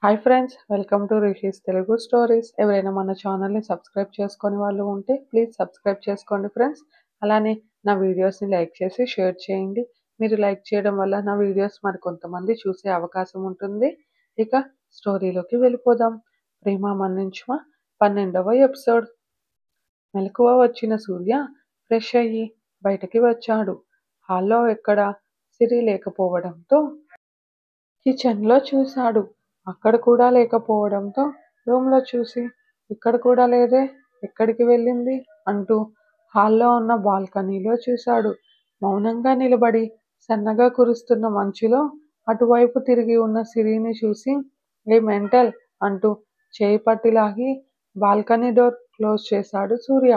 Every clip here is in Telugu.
Hi friends, welcome to rishis Telugu stories. ఎవరైనా మన ఛానల్ని సబ్స్క్రైబ్ చేసుకొని వాళ్ళు ఉంటే ప్లీజ్ సబ్స్క్రైబ్ చేసుకోండి ఫ్రెండ్స్. అలానే నా వీడియోస్ని లైక్ చేసి షేర్ చేయండి. మీరు లైక్ చేయడం వల్ల నా వీడియోస్ మరి కొంతమంది చూసే అవకాశం ఉంటుంది. ఇక స్టోరీలోకి వెళ్ళిపోదాం. ప్రేమ మన్నించుమా 12వ ఎపిసోడ్. మెలకువ వచ్చిన సూర్య ఫ్రెష్ అయ్యి బయటకి వచ్చాడు. హాల్లో ఎక్కడ సిరి లేకపోవడంతో కిచెన్లో చూశాడు. అక్కడ కూడా లేకపోవడంతో రూమ్లో చూసి ఇక్కడ కూడా లేదే, ఎక్కడికి వెళ్ళింది అంటూ హాల్లో ఉన్న బాల్కనీలో చూశాడు. మౌనంగా నిలబడి సన్నగా కురుస్తున్న మంచులో అటువైపు తిరిగి ఉన్న సిరిని చూసి ఏ మెంటల్ అంటూ చేయి పట్టి లాగి బాల్కనీ డోర్ క్లోజ్ చేశాడు సూర్య.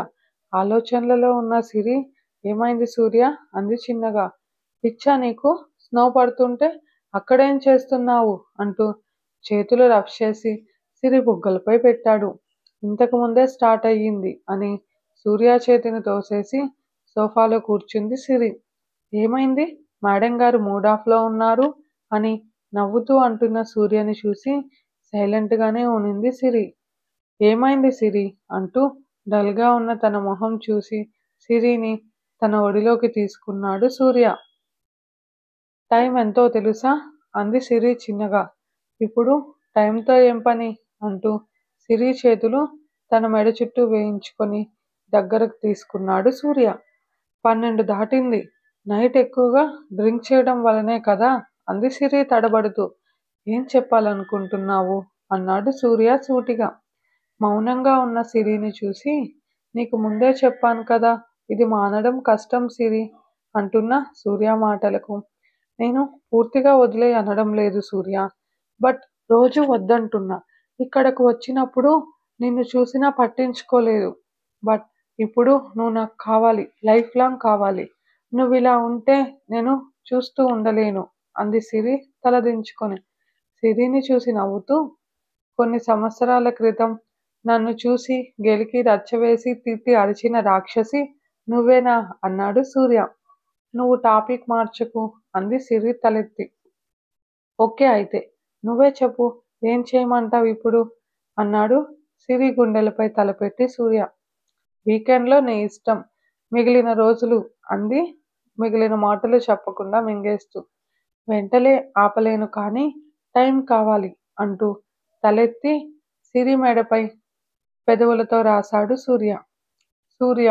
ఆలోచనలలో ఉన్న సిరి, ఏమైంది సూర్య అంది చిన్నగా. పిచ్చా నీకు? స్నో పడుతుంటే అక్కడేం చేస్తున్నావు అంటూ చేతులు రఫ్ చేసి సిరి బుగ్గలపై పెట్టాడు. ఇంతకు ముందే స్టార్ట్ అయ్యింది అని సూర్య చేతిని తోసేసి సోఫాలో కూర్చుంది సిరి. ఏమైంది, మేడం గారు మూడ్ ఆఫ్లో ఉన్నారు అని నవ్వుతూ అంటున్న సూర్యని చూసి సైలెంట్గానే ఉనింది సిరి. ఏమైంది సిరి అంటూ డల్గా ఉన్న తన మొహం చూసి సిరిని తన ఒడిలోకి తీసుకున్నాడు సూర్య. టైం ఎంతో తెలుసా అంది సిరి చిన్నగా. ఇప్పుడు టైంతో ఏం పని అంటూ సిరి చేతులు తన మెడ చుట్టూ వేయించుకొని దగ్గరకు తీసుకున్నాడు సూర్య. 12 దాటింది. నైట్ ఎక్కువగా డ్రింక్ చేయడం వలనే కదా అంది సిరి తడబడుతూ. ఏం చెప్పాలనుకుంటున్నావు అన్నాడు సూర్య సూటిగా. మౌనంగా ఉన్న సిరిని చూసి, నీకు ముందే చెప్పాను కదా, ఇది మానడం కష్టం సిరి అంటున్న సూర్య మాటలకు, నేను పూర్తిగా వదిలే అనడం లేదు సూర్య, బట్ రోజు వద్దంటున్నా. ఇక్కడకు వచ్చినప్పుడు నిన్ను చూసినా పట్టించుకోలేదు. బట్ ఇప్పుడు నువ్వు నాకు కావాలి, లైఫ్ లాంగ్ కావాలి. నువ్వు ఇలా ఉంటే నేను చూస్తూ ఉండలేను అంది సిరి తలదించుకొని. సిరిని చూసి నవ్వుతూ, కొన్ని సంవత్సరాల క్రితం నన్ను చూసి గెలికి రచ్చవేసి తిట్టి అరిచిన రాక్షసి నువ్వేనా అన్నాడు సూర్య. నువ్వు టాపిక్ మార్చకు అంది సిరి తలెత్తి. ఓకే అయితే నువ్వే చెప్పు, ఏం చేయమంటావు ఇప్పుడు అన్నాడు సిరి గుండెలపై తలపెట్టి సూర్య. వీకెండ్లో నీ ఇష్టం, మిగిలిన రోజులు అంది మిగిలిన మాటలు చెప్పకుండా మింగేస్తూ. వెంటనే ఆపలేను కానీ టైం కావాలి అంటూ తలెత్తి సిరి మెడపై పెదవులతో రాశాడు సూర్య. సూర్య,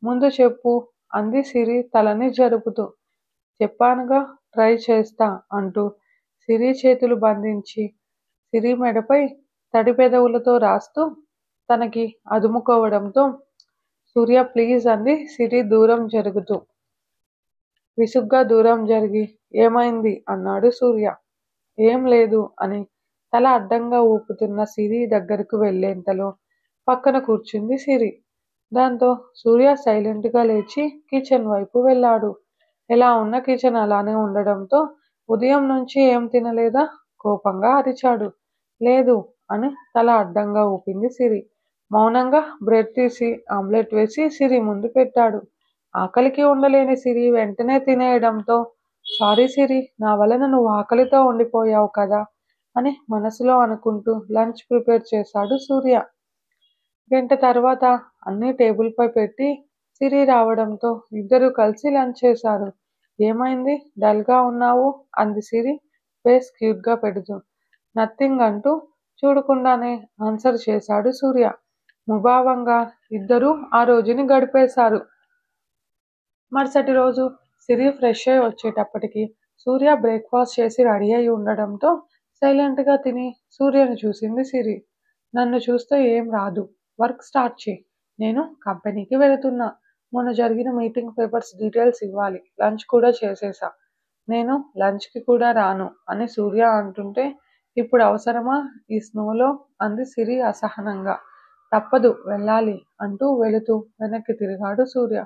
ముందు చెప్పు అంది సిరి తలని జరుపుతూ. చెప్పానుగా, ట్రై చేస్తా అంటూ సిరి చేతులు బంధించి సిరి మెడపై తడి పెదవులతో రాస్తూ తనకి అదుముకోవడంతో, సూర్య ప్లీజ్ అంది సిరి దూరం జరుగుతూ. విసుగ్గా దూరం జరిగి ఏమైంది అన్నాడు సూర్య. ఏం లేదు అని తల అడ్డంగా ఊపుతున్న సిరి దగ్గరకు వెళ్ళేంతలో పక్కన కూర్చుంది సిరి. దాంతో సూర్య సైలెంట్గా లేచి కిచెన్ వైపు వెళ్ళాడు. ఎలా ఉన్న కిచెన్ అలానే ఉండడంతో ఉదయం నుంచి ఏం తినలేదా కోపంగా అరిచాడు. లేదు అని తల అడ్డంగా ఊపింది సిరి. మౌనంగా బ్రెడ్ తీసి ఆమ్లెట్ వేసి సిరి ముందు పెట్టాడు. ఆకలికి ఉండలేని సిరి వెంటనే తినేయడంతో, సారీ సిరి, నా వలన నువ్వు ఆకలితో ఉండిపోయావు కదా అని మనసులో అనుకుంటూ లంచ్ ప్రిపేర్ చేశాడు సూర్య. గంట తర్వాత అన్నీ టేబుల్పై పెట్టి సిరి రావడంతో ఇద్దరూ కలిసి లంచ్ చేశారు. ఏమైంది, డల్గా ఉన్నావు అంది సిరి ఫేస్ క్యూట్గా పెడుతూ. నథింగ్ అంటూ చూడకుండానే ఆన్సర్ చేశాడు సూర్య. ముభావంగా ఇద్దరూ ఆ రోజుని గడిపేశారు. మరుసటి రోజు సిరి ఫ్రెష్ అయి వచ్చేటప్పటికి సూర్య బ్రేక్ఫాస్ట్ చేసి రెడీ అయి ఉండడంతో సైలెంట్గా తిని సూర్యను చూసింది సిరి. నన్ను చూస్తే ఏం రాదు, వర్క్ స్టార్ట్ చేయి, నేను కంపెనీకి వెళుతున్నా. మొన్న జరిగిన మీటింగ్ పేపర్స్ డీటెయిల్స్ ఇవ్వాలి, లంచ్ కూడా చేసేసా, నేను లంచ్కి కూడా రాను అని సూర్య అంటుంటే, ఇప్పుడు అవసరమా ఈ స్నోలో అంది సిరి అసహనంగా. తప్పదు వెళ్ళాలి అంటూ వెళుతూ వెనక్కి తిరిగాడు సూర్య.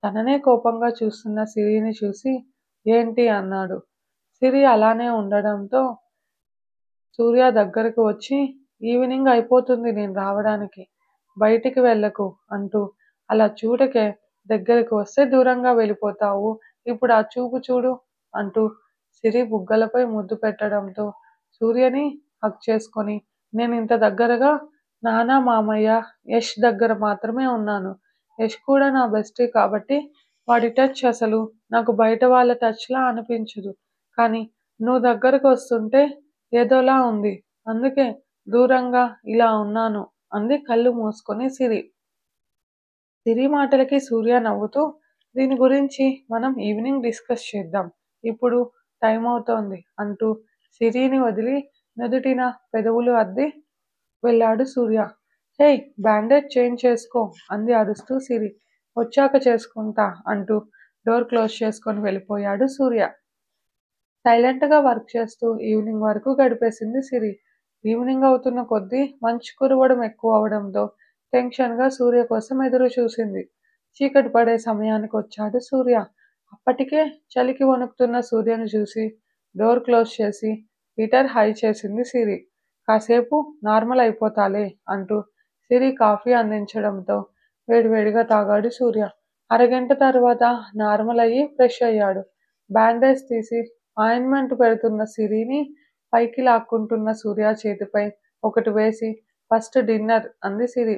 తననే కోపంగా చూస్తున్న సిరిని చూసి ఏంటి అన్నాడు. సిరి అలానే ఉండడంతో సూర్య దగ్గరకు వచ్చి, ఈవినింగ్ అయిపోతుంది నేను రావడానికి, బయటికి వెళ్ళకు అంటూ, అలా చూడకే, దగ్గరకు వస్తే దూరంగా వెళ్ళిపోతావు, ఇప్పుడు ఆ చూపు చూడు అంటూ సిరి బుగ్గలపై ముద్దు పెట్టడంతో సూర్యని హగ్ చేసుకొని. నేను ఇంత దగ్గరగా నాన్న, మామయ్య, యష్ దగ్గర మాత్రమే ఉన్నాను. యష్ కూడా నా బెస్టీ కాబట్టి వాడి టచ్ అసలు నాకు బయట వాళ్ళ టచ్‌లా అనిపించదు. కానీ నువ్వు దగ్గరకు వస్తుంటే ఏదోలా ఉంది. అందుకే దూరంగా ఇలా ఉన్నాను అంది కళ్ళు మూసుకొని సిరి. సిరి మాటలకి సూర్య నవ్వుతూ, దీని గురించి మనం ఈవినింగ్ డిస్కస్ చేద్దాం. ఇప్పుడు టైం అవుతోంది అంటూ సిరిని వదిలి నుదుటిన పెదవులు అద్ది వెళ్ళాడు సూర్య. హేయ్, బ్యాండేజ్ చేంజ్ చేసుకో అంది అరుస్తూ సిరి. వచ్చాక చేసుకుంటా అంటూ డోర్ క్లోజ్ చేసుకొని వెళ్ళిపోయాడు సూర్య. సైలెంట్‌గా వర్క్ చేస్తూ ఈవినింగ్ వరకు గడిపేసింది సిరి. ఈవినింగ్ అవుతున్న కొద్దీ మంచు కురవడం ఎక్కువవడంతో టెన్షన్‌గా సూర్య కోసం ఎదురు చూసింది. చీకటి పడే సమయానికొచ్చాడు సూర్య. అప్పటికే చలికి వణుకుతున్న సూర్యని చూసి డోర్ క్లోజ్ చేసి హీటర్ హై చేసింది సిరి. కాసేపు నార్మల్ అయిపోతాలే అంటూ సిరి కాఫీ అందించడంతో వేడివేడిగా తాగాడు సూర్య. అరగంట తర్వాత నార్మల్ అయ్యి ఫ్రెష్ అయ్యాడు. బ్యాండేజ్ తీసి ఆయింట్మెంట్ పెడుతున్న సిరిని పైకి లాక్కుంటున్న సూర్య చేతిపై ఒకటి వేసి ఫస్ట్ డిన్నర్ అంది సిరి.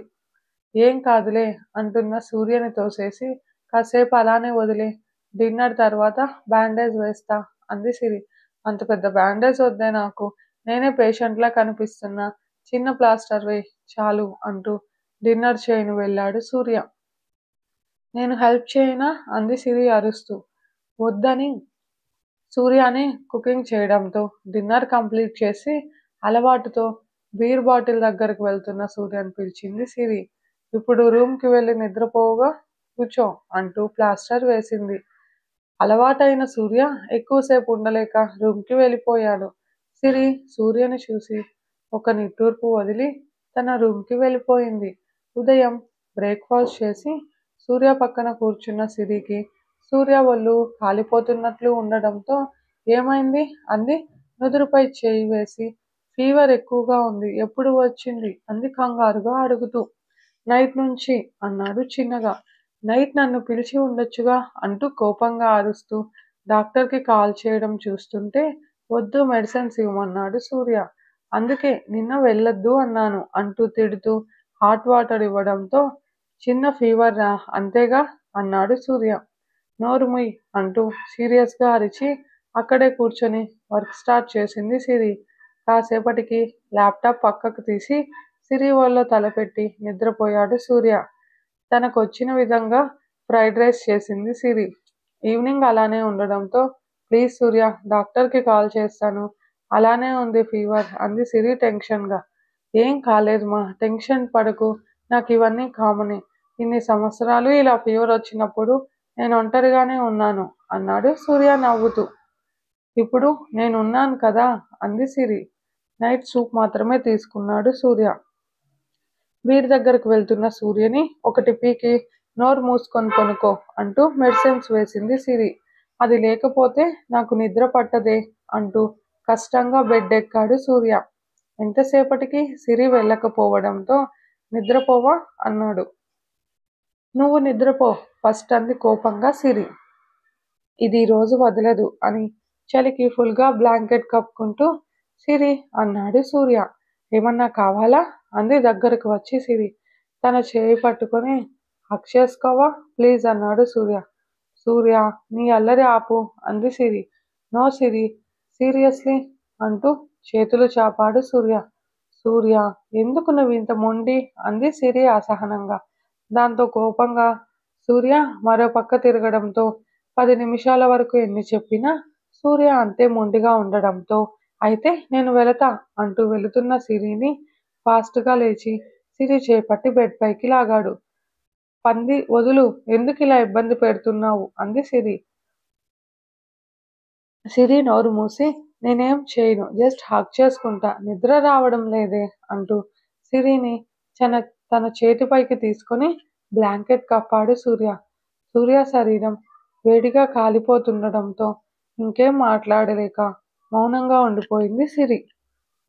ఏం కాదులే అంటున్న సూర్యని తోసేసి కాసేపు అలానే వదిలి డిన్నర్ తర్వాత బ్యాండేజ్ వేస్తా అంది సిరి. అంత పెద్ద బ్యాండేజ్ వద్దే నాకు, నేనే పేషెంట్లా కనిపిస్తున్నా, చిన్న ప్లాస్టర్ వేయ్ చాలు అంటూ డిన్నర్ చేయను వెళ్ళాడు సూర్య. నేను హెల్ప్ చేయనా అంది సిరి అరుస్తూ. వద్దని సూర్యనే కుకింగ్ చేయడంతో డిన్నర్ కంప్లీట్ చేసి అలవాటుతో బీర్ బాటిల్ దగ్గరకు వెళ్తున్న సూర్యని పిలిచింది సిరి. ఇప్పుడు రూమ్‌కి వెళ్ళి నిద్రపోవుగా, కూర్చో అంటూ ప్లాస్టర్ వేసింది. అలవాటైన సూర్య ఎక్కువసేపు ఉండలేక రూమ్‌కి వెళ్ళిపోయాడు. సిరి సూర్యని చూసి ఒక నిట్టూర్పు వదిలి తన రూమ్‌కి వెళ్ళిపోయింది. ఉదయం బ్రేక్‌ఫాస్ట్ చేసి సూర్య పక్కన కూర్చున్న సిరికి సూర్య ఒళ్ళు కాలిపోతున్నట్లు ఉండడంతో ఏమైంది అంది నుదురుపై చేయి వేసి. ఫీవర్ ఎక్కువగా ఉంది, ఎప్పుడు వచ్చింది అంది కంగారుగా అడుగుతూ. నైట్ నుంచి అన్నాడు చిన్నగా. నైట్ నన్ను పిలిచి ఉండొచ్చుగా అంటూ కోపంగా అరుస్తూ డాక్టర్కి కాల్ చేయడం చూస్తుంటే వద్దు మెడిసిన్స్ ఇవ్వమన్నాడు సూర్య. అందుకే నిన్న వెళ్ళొద్దు అన్నాను అంటూ తిడుతూ హాట్ వాటర్ ఇవ్వడంతో చిన్న ఫీవర్ రా అంతేగా అన్నాడు సూర్య. నోరు ముయ్ అంటూ సీరియస్గా అరిచి అక్కడే కూర్చొని వర్క్ స్టార్ట్ చేసింది సిరి. కాసేపటికి ల్యాప్టాప్ పక్కకు తీసి సిరి ఒళ్ళో తలపెట్టి నిద్రపోయాడు సూర్య. తనకొచ్చిన విధంగా ఫ్రైడ్ రైస్ చేసింది సిరి. ఈవినింగ్ అలానే ఉండడంతో ప్లీజ్ సూర్య, డాక్టర్కి కాల్ చేస్తాను, అలానే ఉంది ఫీవర్ అంది సిరి టెన్షన్గా. ఏం కాలేదు మా, టెన్షన్ పడకు, నాకు ఇవన్నీ కామనే, ఇన్ని సంవత్సరాలు ఇలా ఫీవర్ వచ్చినప్పుడు నేను ఒంటరిగానే ఉన్నాను అన్నాడు సూర్య నవ్వుతూ. ఇప్పుడు నేనున్నాను కదా అంది సిరి. నైట్ సూప్ మాత్రమే తీసుకున్నాడు సూర్య. వీడి దగ్గరకు వెళ్తున్న సూర్యని ఒకటి పీకి నోరు మూసుకొని కొనుక్కో అంటూ మెడిసిన్స్ వేసింది సిరి. అది లేకపోతే నాకు నిద్ర పట్టదే అంటూ కష్టంగా బెడ్ ఎక్కాడు సూర్య. ఎంతసేపటికి సిరి వెళ్ళకపోవడంతో నిద్రపోవా అన్నాడు. నువ్వు నిద్రపో ఫస్ట్ అంది కోపంగా సిరి. ఇది రోజు వదలదు అని చలికి ఫుల్గా బ్లాంకెట్ కప్పుకుంటూ. సిరి అన్నాడు సూర్య. ఏమన్నా కావాలా అంది దగ్గరకు వచ్చి సిరి. తన చేయి పట్టుకొని హగ్ చేసుకోవా ప్లీజ్ అన్నాడు సూర్య. సూర్య, నీ అల్లరి ఆపు అంది సిరి. నో సిరి, సీరియస్లీ అంటూ చేతులు చాపాడు సూర్య. సూర్య, ఎందుకు నువ్వు ఇంత మొండి అంది సిరి అసహనంగా. దాంతో కోపంగా సూర్య మరో పక్క తిరగడంతో 10 నిమిషాల వరకు ఎన్ని చెప్పినా సూర్య అంతే మొండిగా ఉండడంతో అయితే నేను వెళతా అంటూ వెళుతున్న సిరిని ఫాస్ట్గా లేచి సిరి చేపట్టి బెడ్ పైకి లాగాడు. పంది వదులు, ఎందుకిలా ఇబ్బంది పెడుతున్నావు అంది సిరి. సిరి నోరు మూసి నేనేం చేయను, జస్ట్ హగ్ చేసుకుంటా, నిద్ర రావడం లేదే అంటూ సిరిని తన చేతిపైకి తీసుకొని బ్లాంకెట్ కప్పాడు సూర్య. సూర్య శరీరం వేడిగా కాలిపోతుండడంతో ఇంకేం మాట్లాడలేక మౌనంగా ఉండిపోయింది సిరి.